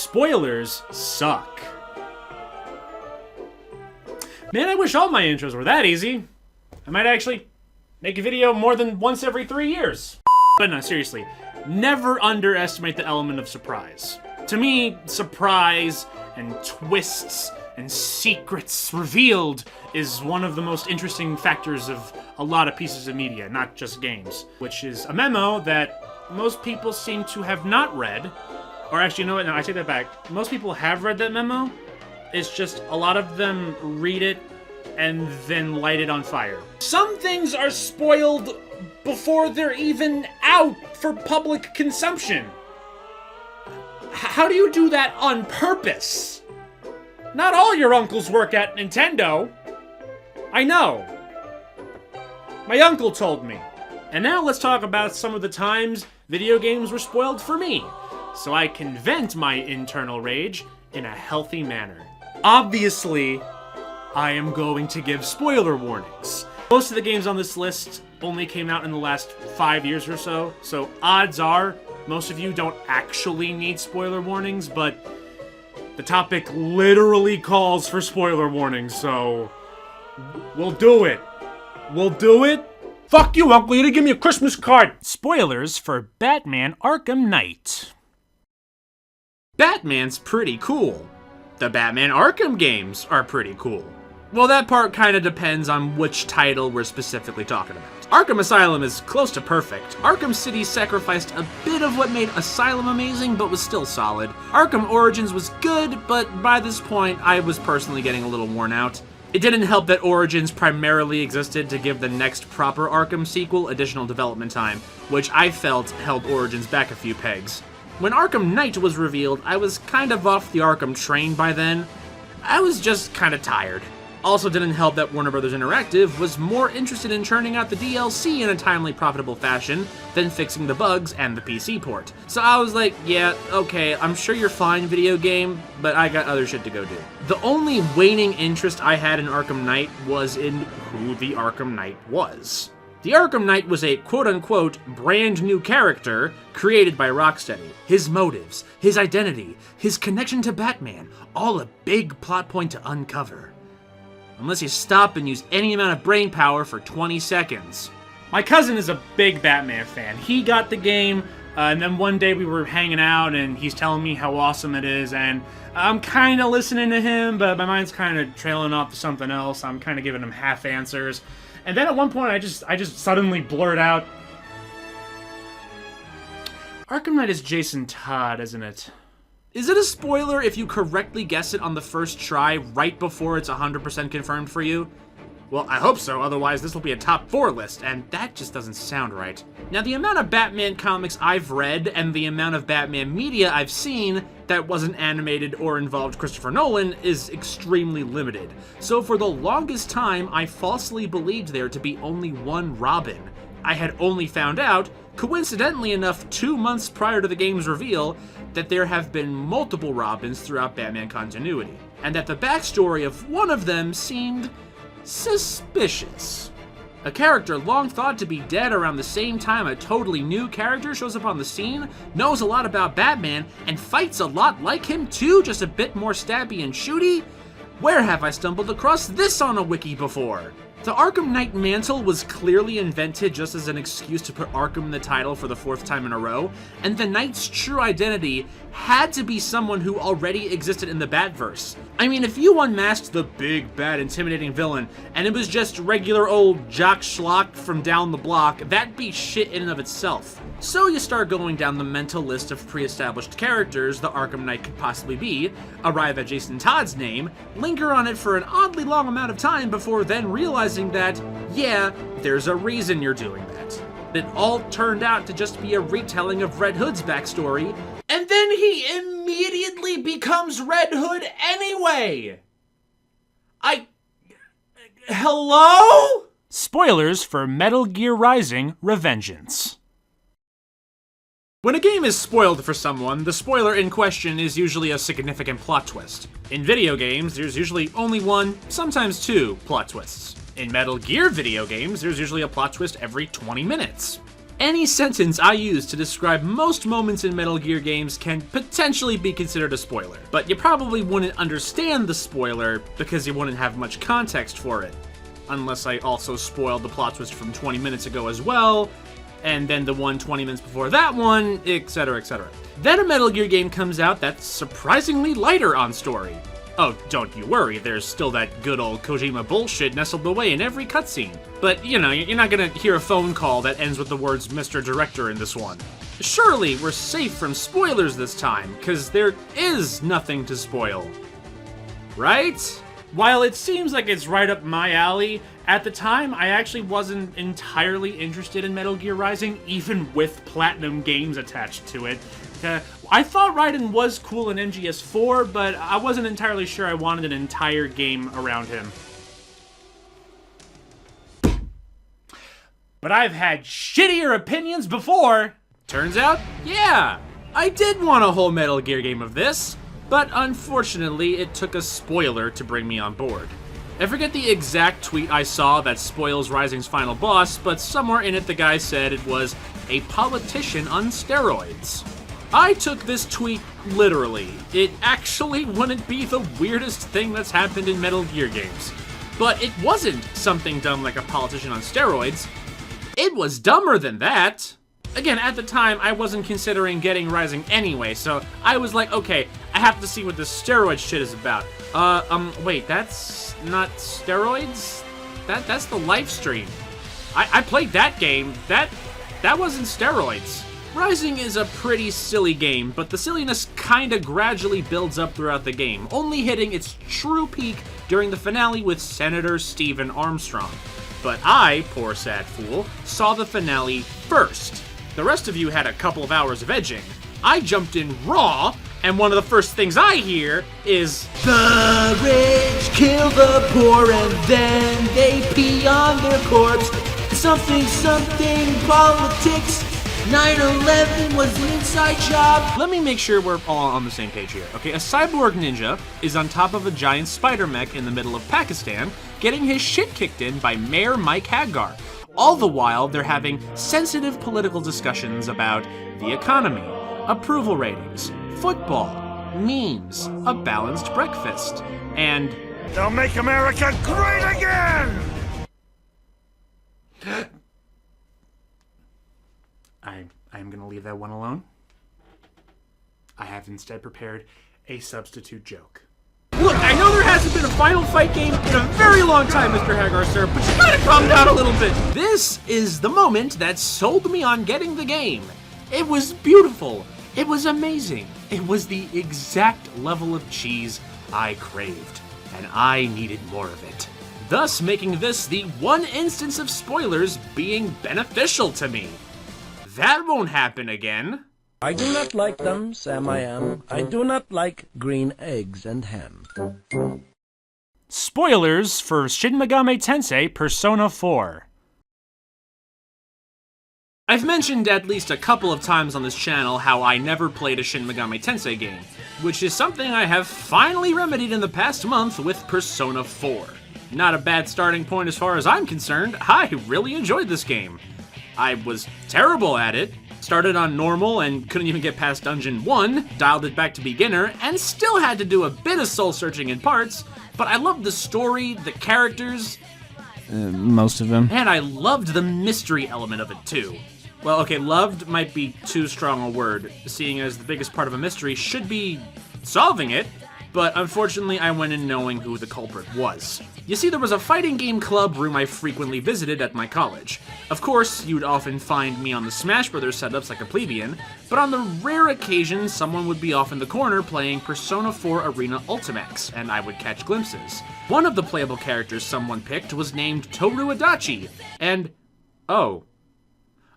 Spoilers suck. Man, I wish all my intros were that easy. I might actually make a video more than once every 3 years. But no, seriously, never underestimate the element of surprise. To me, surprise and twists and secrets revealed is one of the most interesting factors of a lot of pieces of media, not just games. Which is a memo that most people seem to have not read. Or actually, you know what? No, I take that back. Most people have read that memo. It's just a lot of them read it and then light it on fire. Some things are spoiled before they're even out for public consumption. How do you do that on purpose? Not all your uncles work at Nintendo. I know. My uncle told me. And now let's talk about some of the times video games were spoiled for me, so I can vent my internal rage in a healthy manner. Obviously, I am going to give spoiler warnings. Most of the games on this list only came out in the last 5 years or so odds are most of you don't actually need spoiler warnings, but the topic literally calls for spoiler warnings, so we'll do it. We'll do it? Fuck you, Uncle, you didn't give me a Christmas card! Spoilers for Batman Arkham Knight. Batman's pretty cool. The Batman Arkham games are pretty cool. Well, that part kinda depends on which title we're specifically talking about. Arkham Asylum is close to perfect. Arkham City sacrificed a bit of what made Asylum amazing, but was still solid. Arkham Origins was good, but by this point, I was personally getting a little worn out. It didn't help that Origins primarily existed to give the next proper Arkham sequel additional development time, which I felt held Origins back a few pegs. When Arkham Knight was revealed, I was kind of off the Arkham train by then. I was just kind of tired. Also didn't help that Warner Bros. Interactive was more interested in churning out the DLC in a timely, profitable fashion than fixing the bugs and the PC port. So I was like, yeah, okay, I'm sure you're fine, video game, but I got other shit to go do. The only waning interest I had in Arkham Knight was in who the Arkham Knight was. The Arkham Knight was a quote-unquote brand new character created by Rocksteady. His motives, his identity, his connection to Batman, all a big plot point to uncover. Unless you stop and use any amount of brain power for 20 seconds. My cousin is a big Batman fan. He got the game, and then one day we were hanging out and he's telling me how awesome it is, and I'm kind of listening to him, but my mind's kind of trailing off to something else. I'm kind of giving him half answers. And then at one point I just suddenly blurt out, Arkham Knight is Jason Todd, isn't it? Is it a spoiler if you correctly guess it on the first try right before it's 100% confirmed for you? Well, I hope so, otherwise this will be a top 4 list, and that just doesn't sound right. Now, the amount of Batman comics I've read and the amount of Batman media I've seen that wasn't animated or involved Christopher Nolan is extremely limited. So for the longest time, I falsely believed there to be only one Robin. I had only found out, coincidentally enough 2 months prior to the game's reveal, that there have been multiple Robins throughout Batman continuity, and that the backstory of one of them seemed suspicious. A character long thought to be dead around the same time a totally new character shows up on the scene, knows a lot about Batman, and fights a lot like him too, just a bit more stabby and shooty? Where have I stumbled across this on a wiki before? The Arkham Knight mantle was clearly invented just as an excuse to put Arkham in the title for the 4th time in a row, and the Knight's true identity had to be someone who already existed in the Batverse. I mean, if you unmasked the big, bad, intimidating villain, and it was just regular old Jock Schlock from down the block, that'd be shit in and of itself. So you start going down the mental list of pre-established characters the Arkham Knight could possibly be, arrive at Jason Todd's name, linger on it for an oddly long amount of time before then realizing that, yeah, there's a reason you're doing that. It all turned out to just be a retelling of Red Hood's backstory, and then he immediately becomes Red Hood anyway! Hello? Spoilers for Metal Gear Rising: Revengeance. When a game is spoiled for someone, the spoiler in question is usually a significant plot twist. In video games, there's usually only one, sometimes 2, plot twists. In Metal Gear video games, there's usually a plot twist every 20 minutes. Any sentence I use to describe most moments in Metal Gear games can potentially be considered a spoiler, but you probably wouldn't understand the spoiler because you wouldn't have much context for it. Unless I also spoiled the plot twist from 20 minutes ago as well, and then the one 20 minutes before that one, etc, etc. Then a Metal Gear game comes out that's surprisingly lighter on story. Oh, don't you worry, there's still that good old Kojima bullshit nestled away in every cutscene. But, you know, you're not gonna hear a phone call that ends with the words Mr. Director in this one. Surely we're safe from spoilers this time, cause there is nothing to spoil. Right? While it seems like it's right up my alley, at the time I actually wasn't entirely interested in Metal Gear Rising, even with Platinum Games attached to it. I thought Raiden was cool in MGS4, but I wasn't entirely sure I wanted an entire game around him. But I've had shittier opinions before! Turns out, yeah, I did want a whole Metal Gear game of this, but unfortunately it took a spoiler to bring me on board. I forget the exact tweet I saw that spoils Rising's final boss, but somewhere in it the guy said it was a politician on steroids. I took this tweet literally. It actually wouldn't be the weirdest thing that's happened in Metal Gear games. But it wasn't something dumb like a politician on steroids. It was dumber than that. Again, at the time, I wasn't considering getting Rising anyway, so I was like, okay, I have to see what this steroid shit is about. Wait, that's not steroids? That's the live stream. I played that game. That wasn't steroids. Rising is a pretty silly game, but the silliness kinda gradually builds up throughout the game, only hitting its true peak during the finale with Senator Stephen Armstrong. But I, poor sad fool, saw the finale first. The rest of you had a couple of hours of edging. I jumped in raw, and one of the first things I hear is, "The rich kill the poor and then they pee on their corpse. Something, politics. 9/11 was an inside job." Let me make sure we're all on the same page here, okay? A cyborg ninja is on top of a giant spider mech in the middle of Pakistan, getting his shit kicked in by Mayor Mike Hagar. All the while, they're having sensitive political discussions about the economy, approval ratings, football, memes, a balanced breakfast, and "They'll make America great again!" I'm gonna leave that one alone. I have instead prepared a substitute joke. Look, I know there hasn't been a Final Fight game in a very long time, Mr. Hagar, sir, but you gotta calm down a little bit. This is the moment that sold me on getting the game. It was beautiful. It was amazing. It was the exact level of cheese I craved, and I needed more of it. Thus making this the one instance of spoilers being beneficial to me. That won't happen again. I do not like them, Sam I am. I do not like green eggs and ham. Spoilers for Shin Megami Tensei Persona 4. I've mentioned at least a couple of times on this channel how I never played a Shin Megami Tensei game, which is something I have finally remedied in the past month with Persona 4. Not a bad starting point as far as I'm concerned. I really enjoyed this game. I was terrible at it, started on normal and couldn't even get past Dungeon 1, dialed it back to beginner, and still had to do a bit of soul-searching in parts, but I loved the story, the characters, most of them, and I loved the mystery element of it too. Well, okay, loved might be too strong a word, seeing as the biggest part of a mystery should be solving it, but unfortunately I went in knowing who the culprit was. You see, there was a fighting game club room I frequently visited at my college. Of course, you'd often find me on the Smash Brothers setups like a plebeian, but on the rare occasion someone would be off in the corner playing Persona 4 Arena Ultimax, and I would catch glimpses. One of the playable characters someone picked was named Toru Adachi, and oh,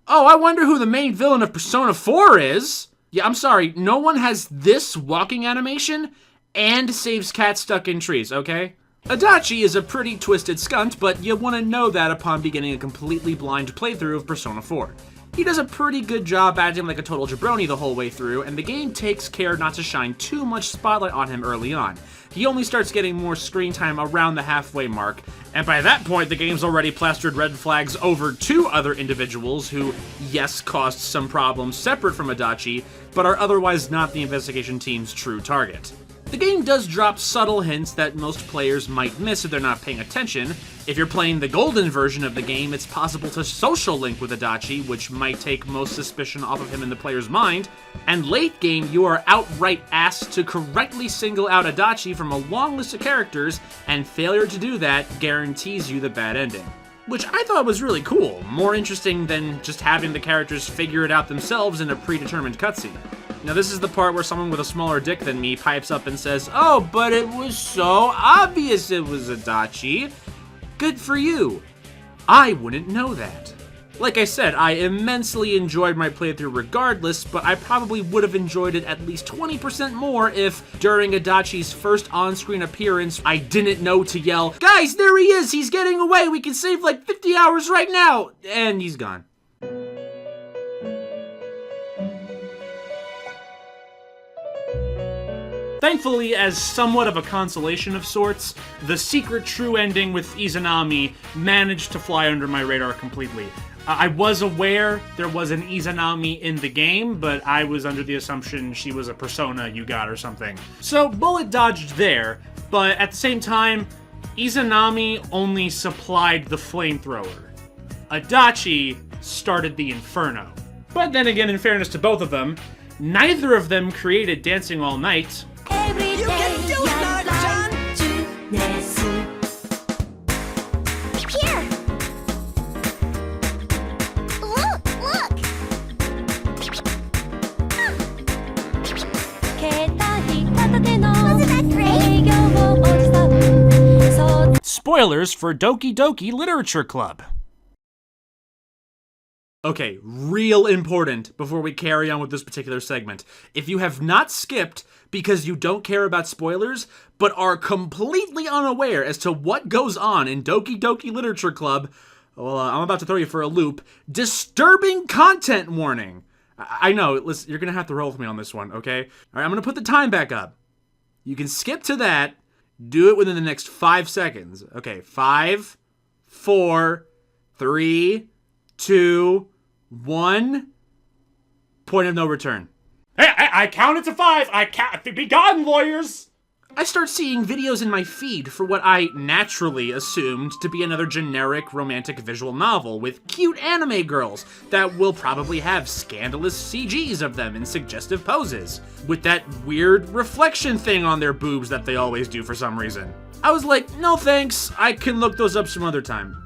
I wonder who the main villain of Persona 4 is! Yeah, I'm sorry, no one has this walking animation and saves cats stuck in trees, okay? Adachi is a pretty twisted skunt, but you want to know that upon beginning a completely blind playthrough of Persona 4. He does a pretty good job acting like a total jabroni the whole way through, and the game takes care not to shine too much spotlight on him early on. He only starts getting more screen time around the halfway mark, and by that point the game's already plastered red flags over 2 other individuals who, yes, caused some problems separate from Adachi, but are otherwise not the investigation team's true target. The game does drop subtle hints that most players might miss if they're not paying attention. If you're playing the golden version of the game, it's possible to social link with Adachi, which might take most suspicion off of him in the player's mind. And late game, you are outright asked to correctly single out Adachi from a long list of characters, and failure to do that guarantees you the bad ending. Which I thought was really cool, more interesting than just having the characters figure it out themselves in a predetermined cutscene. Now this is the part where someone with a smaller dick than me pipes up and says, "Oh, but it was so obvious it was Adachi." Good for you. I wouldn't know that. Like I said, I immensely enjoyed my playthrough regardless, but I probably would have enjoyed it at least 20% more if, during Adachi's first on-screen appearance, I didn't know to yell, "Guys, there he is! He's getting away! We can save like 50 hours right now!" And he's gone. Thankfully, as somewhat of a consolation of sorts, the secret true ending with Izanami managed to fly under my radar completely. I was aware there was an Izanami in the game, but I was under the assumption she was a persona you got or something. So, bullet dodged there, but at the same time, Izanami only supplied the flamethrower. Adachi started the inferno. But then again, in fairness to both of them, neither of them created Dancing All Night. You can do it, Naruto-chan! Here! Look! Wasn't that great? Spoilers for Doki Doki Literature Club. Okay, real important before we carry on with this particular segment. If you have not skipped because you don't care about spoilers, but are completely unaware as to what goes on in Doki Doki Literature Club, well, I'm about to throw you for a loop. Disturbing content warning. I know, listen, you're gonna have to roll with me on this one, okay? All right, I'm gonna put the time back up. You can skip to that. Do it within the next 5 seconds. Okay, 5, 4, 3, 2, 1. Point of no return. Hey, I counted to 5. Be gone, lawyers. I start seeing videos in my feed for what I naturally assumed to be another generic romantic visual novel with cute anime girls that will probably have scandalous CGs of them in suggestive poses, with that weird reflection thing on their boobs that they always do for some reason. I was like, no thanks, I can look those up some other time.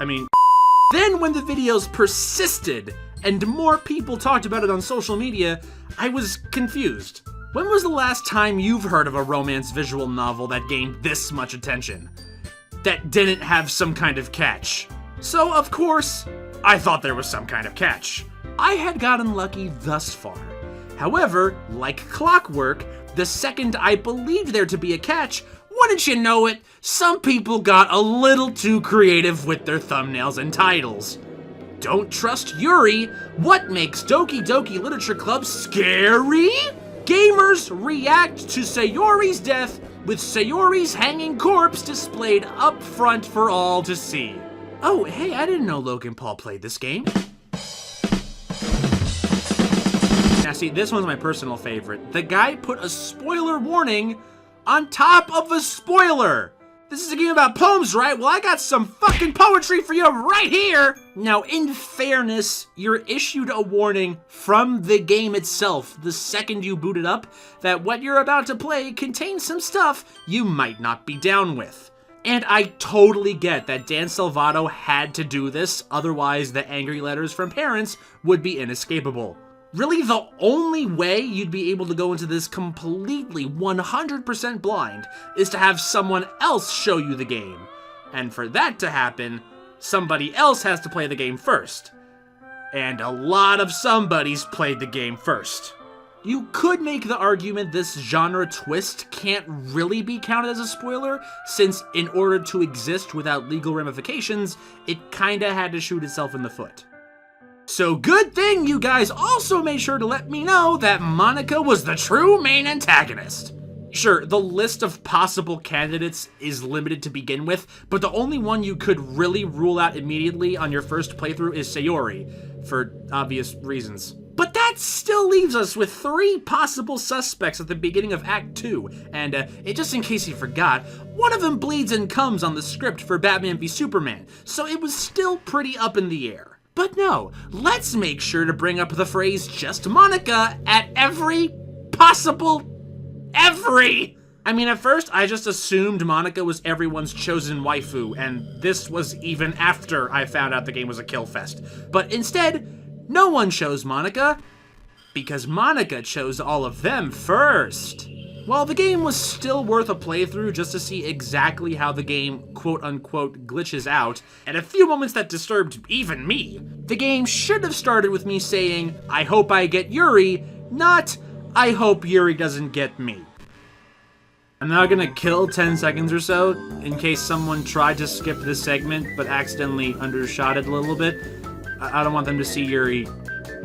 I mean, then when the videos persisted and more people talked about it on social media, I was confused. When was the last time you've heard of a romance visual novel that gained this much attention? That didn't have some kind of catch? So, of course, I thought there was some kind of catch. I had gotten lucky thus far. However, like clockwork, the second I believed there to be a catch, wouldn't you know it, some people got a little too creative with their thumbnails and titles. Don't trust Yuri? What makes Doki Doki Literature Club scary? Gamers react to Sayori's death with Sayori's hanging corpse displayed up front for all to see. Oh, hey, I didn't know Logan Paul played this game. Now see, this one's my personal favorite. The guy put a spoiler warning on top of a spoiler. This is a game about poems, right? Well, I got some fucking poetry for you right here. Now, in fairness, you're issued a warning from the game itself the second you boot it up that what you're about to play contains some stuff you might not be down with. And I totally get that Dan Salvato had to do this, otherwise the angry letters from parents would be inescapable. Really, the only way you'd be able to go into this completely 100% blind is to have someone else show you the game. And for that to happen, somebody else has to play the game first. And a lot of somebodies played the game first. You could make the argument this genre twist can't really be counted as a spoiler, since in order to exist without legal ramifications, it kinda had to shoot itself in the foot. So good thing you guys also made sure to let me know that Monica was the true main antagonist. Sure, the list of possible candidates is limited to begin with, but the only one you could really rule out immediately on your first playthrough is Sayori, for obvious reasons. But that still leaves us with 3 possible suspects at the beginning of Act 2, and just in case you forgot, one of them bleeds and comes on the script for Batman v Superman, so it was still pretty up in the air. But no, let's make sure to bring up the phrase just Monica at every possible I mean, at first, I just assumed Monica was everyone's chosen waifu, and this was even after I found out the game was a kill fest. But instead, no one chose Monica, because Monica chose all of them first. While the game was still worth a playthrough just to see exactly how the game quote-unquote glitches out, and a few moments that disturbed even me, the game should have started with me saying, I hope I get Yuri, not, I hope Yuri doesn't get me. I'm now gonna kill 10 seconds or so, in case someone tried to skip this segment but accidentally undershot it a little bit. I don't want them to see Yuri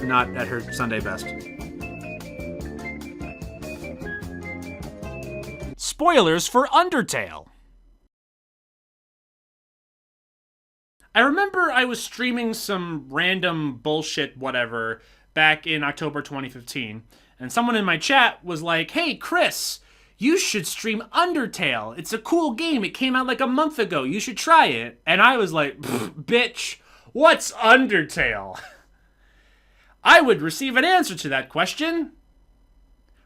not at her Sunday best. Spoilers for Undertale. I remember I was streaming some random bullshit whatever back in October 2015, and someone in my chat was like, hey, Chris, you should stream Undertale. It's a cool game. It came out like a month ago. You should try it. And I was like, bitch, what's Undertale? I would receive an answer to that question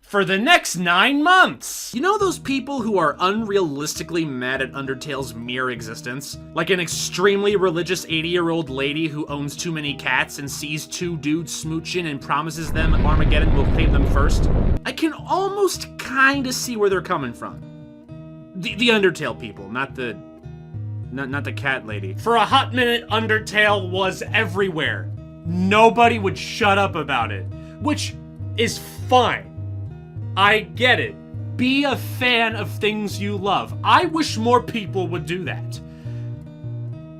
for the next 9 months. You know those people who are unrealistically mad at Undertale's mere existence? Like an extremely religious 80-year-old lady who owns too many cats and sees 2 dudes smooching and promises them Armageddon will claim them first? I can almost kinda see where they're coming from. The Undertale people, not the cat lady. For a hot minute, Undertale was everywhere. Nobody would shut up about it, which is fine. I get it. Be a fan of things you love. I wish more people would do that.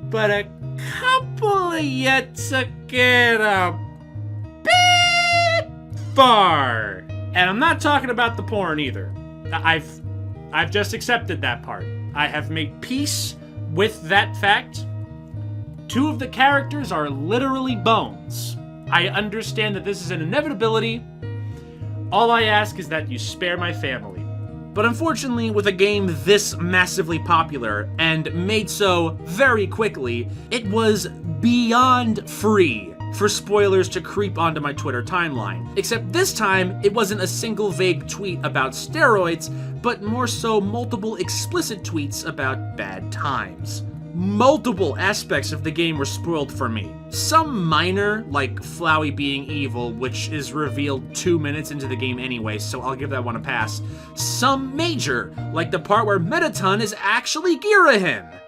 But a couple of yet to get a bit far. And I'm not talking about the porn either. I've just accepted that part. I have made peace with that fact. 2 of the characters are literally bones. I understand that this is an inevitability. All I ask is that you spare my family. But unfortunately, with a game this massively popular, and made so very quickly, it was beyond free for spoilers to creep onto my Twitter timeline. Except this time, it wasn't a single vague tweet about steroids, but more so multiple explicit tweets about bad times. Multiple aspects of the game were spoiled for me. Some minor, like Flowey being evil, which is revealed 2 minutes into the game anyway, so I'll give that one a pass. Some major, like the part where Mettaton is actually Girahin.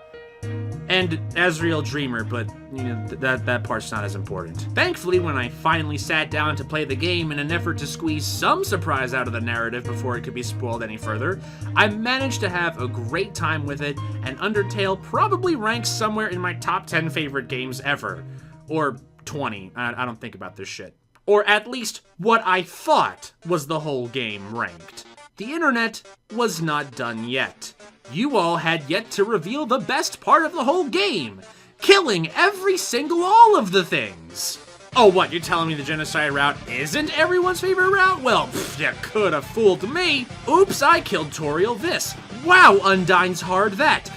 And Azrael Dreamer, but you know, that part's not as important. Thankfully, when I finally sat down to play the game in an effort to squeeze some surprise out of the narrative before it could be spoiled any further, I managed to have a great time with it, and Undertale probably ranks somewhere in my top 10 favorite games ever. Or 20, I don't think about this shit. Or at least what I thought was the whole game ranked. The internet was not done yet. You all had yet to reveal the best part of the whole game, killing every single all of the things. Oh, what, you're telling me the genocide route isn't everyone's favorite route? Well, you could have fooled me. Oops, I killed Toriel this. Wow, Undyne's hard that.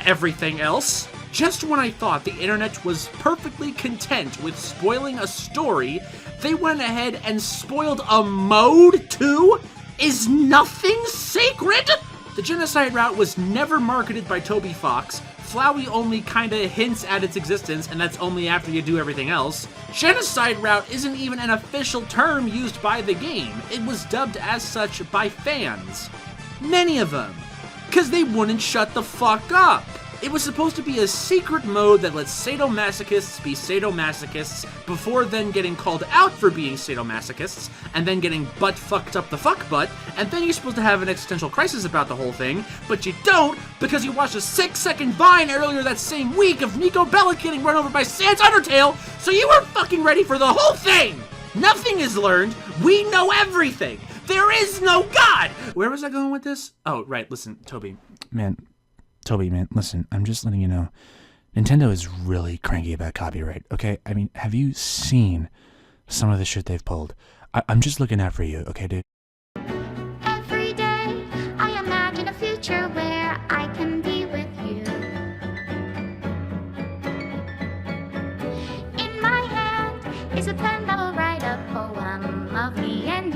Everything else. Just when I thought the internet was perfectly content with spoiling a story, they went ahead and spoiled a mode too? Is nothing sacred? The genocide route was never marketed by Toby Fox. Flowey only kinda hints at its existence, and that's only after you do everything else. Genocide route isn't even an official term used by the game. It was dubbed as such by fans. Many of them. 'Cause they wouldn't shut the fuck up. It was supposed to be a secret mode that lets sadomasochists be sadomasochists before then getting called out for being sadomasochists, and then getting butt fucked up the fuck butt, and then you're supposed to have an existential crisis about the whole thing, but you don't because you watched a 6-second Vine earlier that same week of Nico Bellic getting run over by Sans Undertale, so you were fucking ready for the whole thing! Nothing is learned. We know everything. There is no God. Where was I going with this? Oh, right. Listen, Toby, man, listen, I'm just letting you know. Nintendo is really cranky about copyright, okay? I mean, have you seen some of the shit they've pulled? I'm just looking out for you, okay, dude? Every day, I imagine a future where I can be with you. In my hand is a pen that will write a poem of me and